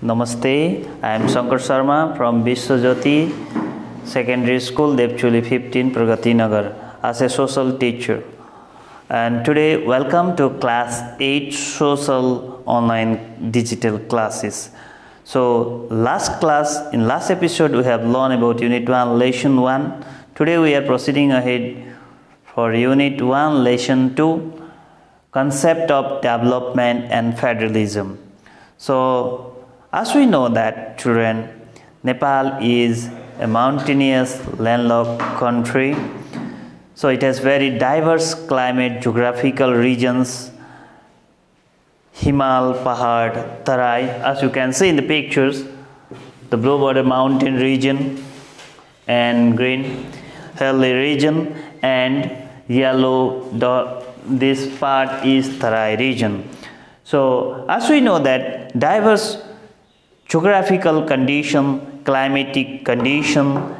Namaste, I am Shankar Sharma from Vishwajyoti Secondary School, Depchuli 15, Pragati Nagar as a social teacher. And today, welcome to class 8 social online digital classes. So, in last episode, we have learned about Unit 1, Lesson 1. Today, we are proceeding ahead for Unit 1, Lesson 2, Concept of Development and Federalism. So, as we know that, children, Nepal is a mountainous landlocked country. So it has very diverse climate, geographical regions, Himal, Pahad, Tarai. As you can see in the pictures, the blue border mountain region and green hilly region and yellow this part is Tarai region. So as we know that diverse geographical condition, climatic condition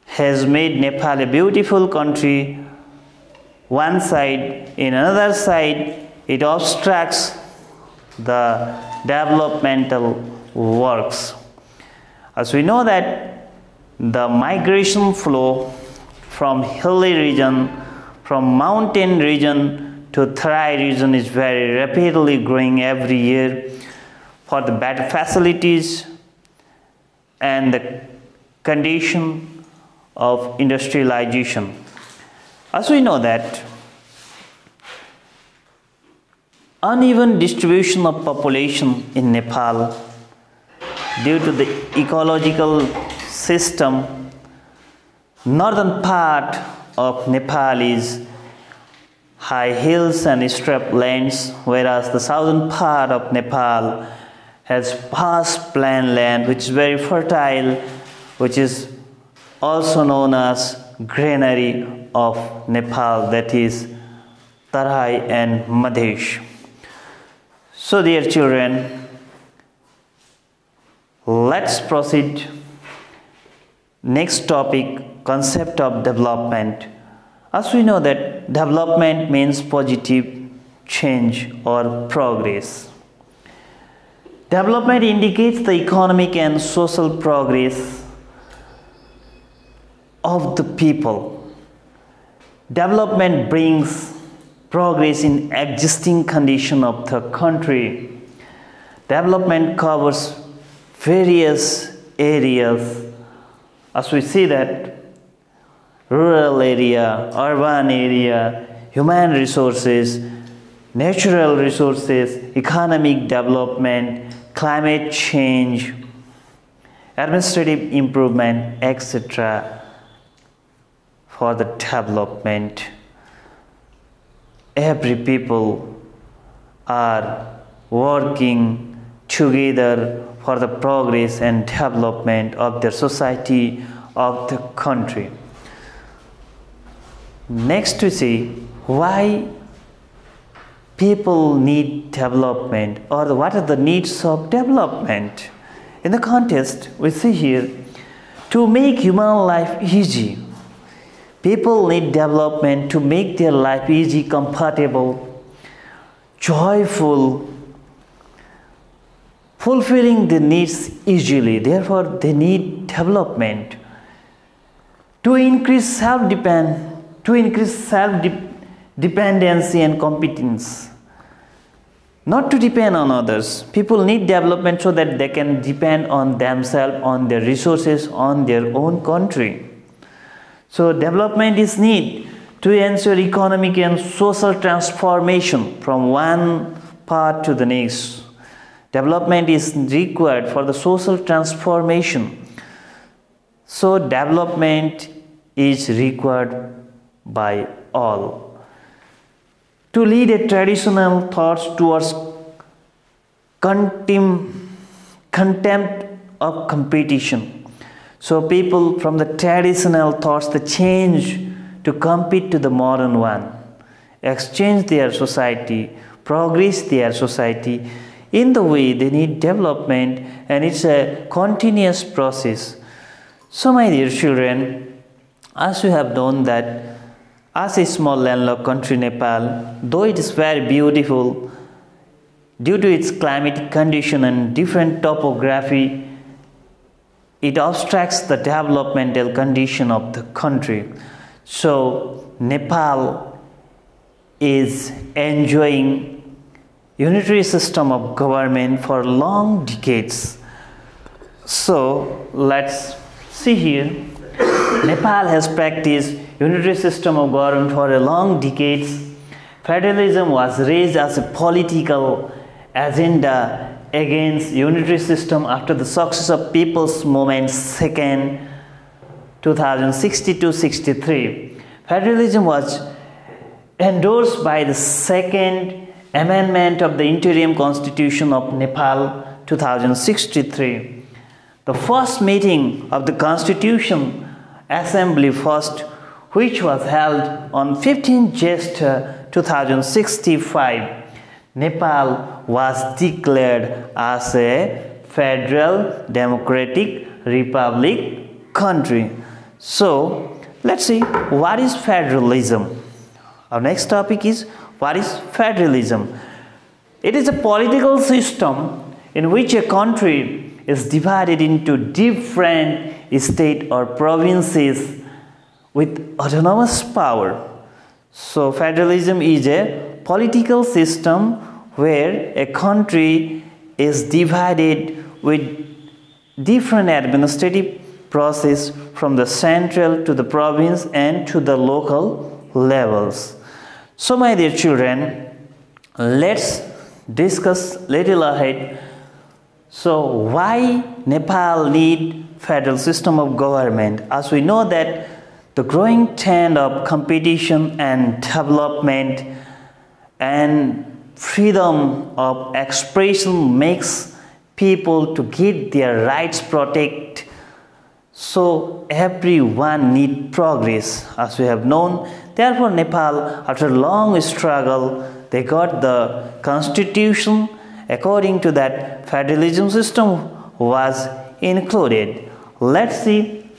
has made Nepal a beautiful country. One side, in another side, it obstructs the developmental works. As we know that the migration flow from hilly region, from mountain region to Tarai region is very rapidly growing every year for the better facilities and the condition of industrialization. As we know that uneven distribution of population in Nepal due to the ecological system, northern part of Nepal is high hills and steppe lands, whereas the southern part of Nepal has vast plain land which is very fertile, which is also known as granary of Nepal, that is Tarai and Madhesh. So dear children, let's proceed. Next topic, concept of development. As we know that development means positive change or progress. Development indicates the economic and social progress of the people. Development brings progress in existing condition of the country. Development covers various areas. As we see that rural area, urban area, human resources, natural resources, economic development, climate change, administrative improvement, etc. for the development. Every people are working together for the progress and development of their society, of the country. Next we see why people need development, or what are the needs of development. In the context we see here, to make human life easy, people need development to make their life easy, comfortable, joyful, fulfilling the needs easily. Therefore they need development to increase self-dependency and competence, not to depend on others. People need development so that they can depend on themselves, on their resources, on their own country. So development is needed to ensure economic and social transformation from one part to the next. Development is required for the social transformation. So development is required by all. To lead a traditional thoughts towards contempt of competition. So people from the traditional thoughts, they change to compete to the modern one, exchange their society, progress their society. In the way they need development, and it's a continuous process. So my dear children, as you have known that as a small landlocked country Nepal, though it is very beautiful, due to its climatic condition and different topography, it obstructs the developmental condition of the country. So Nepal is enjoying unitary system of government for long decades. So let's see here. Nepal has practiced unitary system of government for a long decades. Federalism was raised as a political agenda against unitary system after the success of People's Movement second 2062-63. Federalism was endorsed by the Second Amendment of the Interim Constitution of Nepal 2063. The first meeting of the Constitution Assembly first, which was held on 15 Jan 2065, Nepal was declared as a federal democratic republic country. So let's see, what is federalism? Our next topic is, what is federalism? It is a political system in which a country is divided into different states or provinces with autonomous power. So federalism is a political system where a country is divided with different administrative process from the central to the province and to the local levels. So my dear children, let's discuss little ahead. So why Nepal need federal system of government? As we know that the growing trend of competition and development and freedom of expression makes people to get their rights protected. So everyone need progress, as we have known. Therefore Nepal, after long struggle, they got the constitution. According to that, federalism system was included. Let's see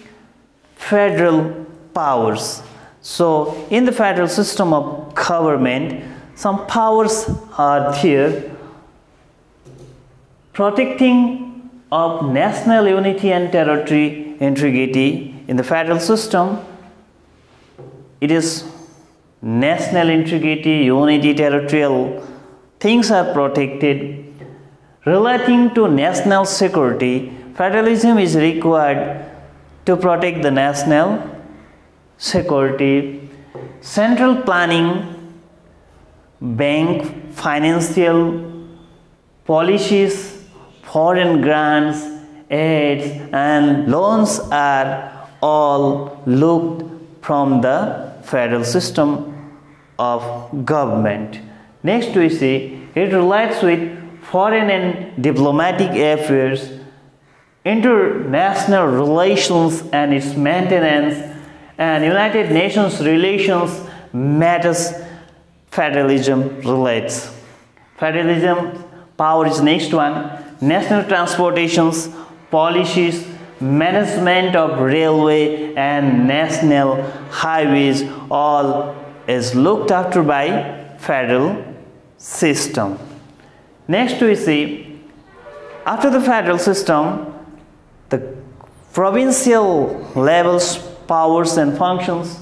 federal powers. So in the federal system of government, some powers are there. Protecting of national unity and territory integrity. In the federal system, it is national integrity, unity, territorial things are protected. Relating to national security, federalism is required to protect the national security. Central planning, bank, financial policies, foreign grants, aids and loans are all looked from the federal system of government. Next we see, it relates with foreign and diplomatic affairs, international relations and its maintenance, and United Nations relations matters federalism relates. Federalism power is next one. National transportations, policies, management of railway and national highways all is looked after by federal system. Next we see, after the federal system, the provincial levels powers and functions.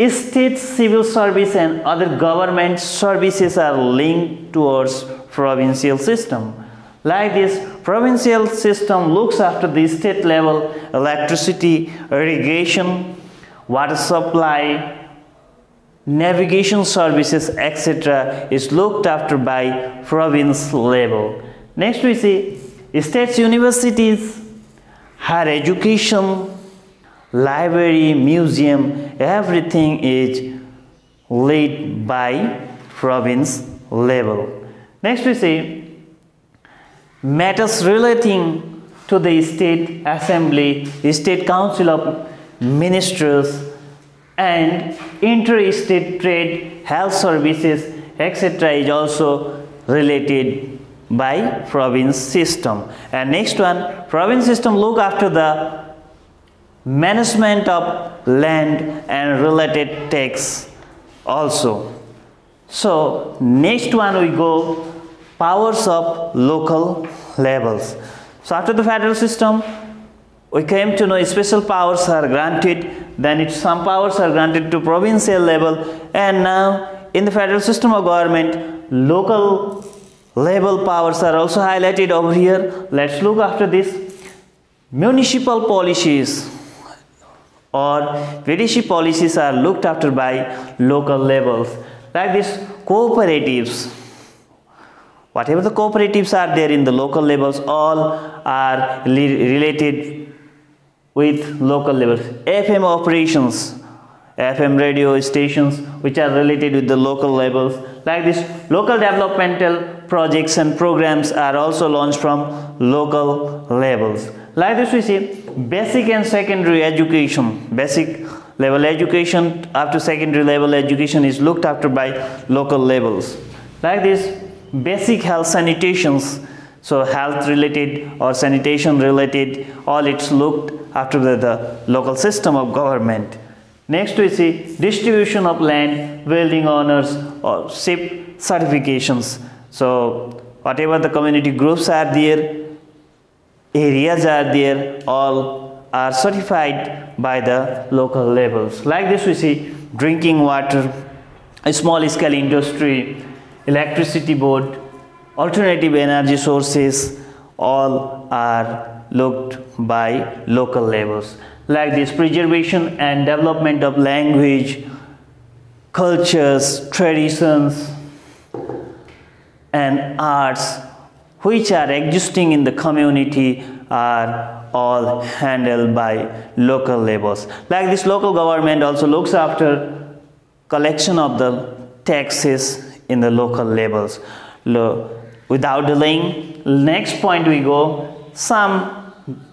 State civil service and other government services are linked towards provincial system. Like this, provincial system looks after the state level electricity, irrigation, water supply, navigation services, etc. is looked after by province level. Next we see states universities, higher education, library, museum, everything is led by province level. Next we see matters relating to the state assembly, state council of ministers and interstate trade, health services, etc. is also related by province system. And next one, province system look after the management of land and related tax also. So next one we go powers of local levels. So after the federal system, we came to know special powers are granted, then some powers are granted to provincial level, and now in the federal system of government, local level powers are also highlighted over here. Let's look after this. Municipal policies or leadership policies are looked after by local levels. Like this, cooperatives, whatever the cooperatives are there in the local levels, all are related with local levels. FM operations, FM radio stations, which are related with the local levels. Like this, local developmental projects and programs are also launched from local levels. Like this, we see basic and secondary education. Basic level education up to secondary level education is looked after by local levels. Like this, basic health sanitations, so health related or sanitation related, all it's looked after the local system of government. Next we see distribution of land, building owners or SIP certifications. So whatever the community groups are there, areas are there, all are certified by the local levels. Like this, we see drinking water, a small scale industry, electricity board, alternative energy sources, all are looked by local levels. Like this, preservation and development of language, cultures, traditions and arts which are existing in the community are all handled by local levels. Like this, local government also looks after collection of the taxes in the local levels. Without delaying, next point we go.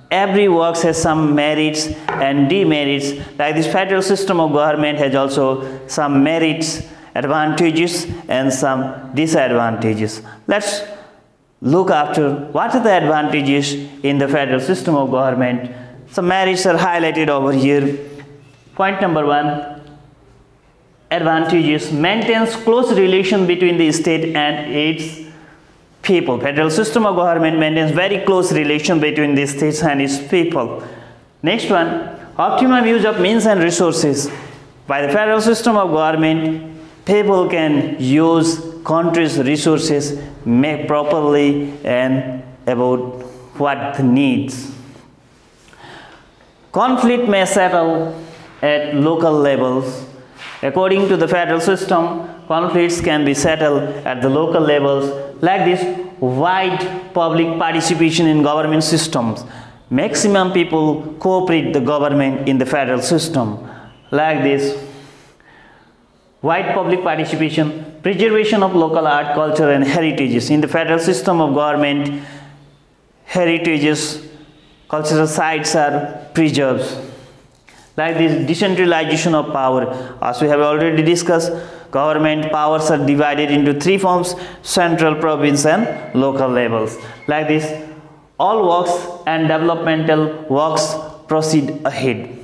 Every work has some merits and demerits. Like this, federal system of government has also some merits, advantages and some disadvantages. Let's look after what are the advantages in the federal system of government. Some merits are highlighted over here. Point number 1, advantages: maintains close relation between the state and its people. Federal system of government maintains very close relation between the states and its people. Next one, optimum use of means and resources. By the federal system of government, people can use country's resources make properly and about what the needs. Conflict may settle at local levels. According to the federal system, conflicts can be settled at the local levels. Like this, wide public participation in government systems. Maximum people cooperate the government in the federal system. Like this, wide public participation, preservation of local art, culture and heritages. In the federal system of government, heritages, cultural sites are preserved. Like this, decentralization of power. As we have already discussed, government powers are divided into 3 forms: central, province and local levels. Like this, all works and developmental works proceed ahead.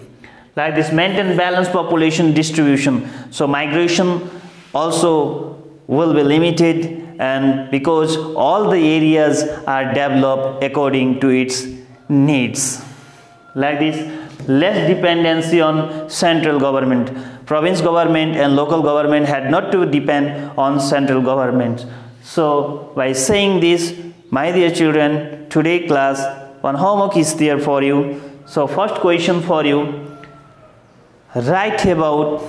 Like this, maintain balanced population distribution. So migration also will be limited, and because all the areas are developed according to its needs. Like this, less dependency on central government. Province government and local government had not to depend on central government. So by saying this, my dear children, today class, one homework is there for you. So first question for you, write about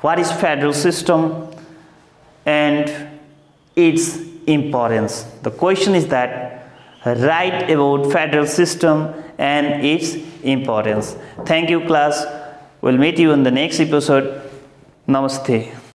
what is federal system and its importance. The question is that write about federal system and its importance. Thank you class. We'll meet you in the next episode. Namaste.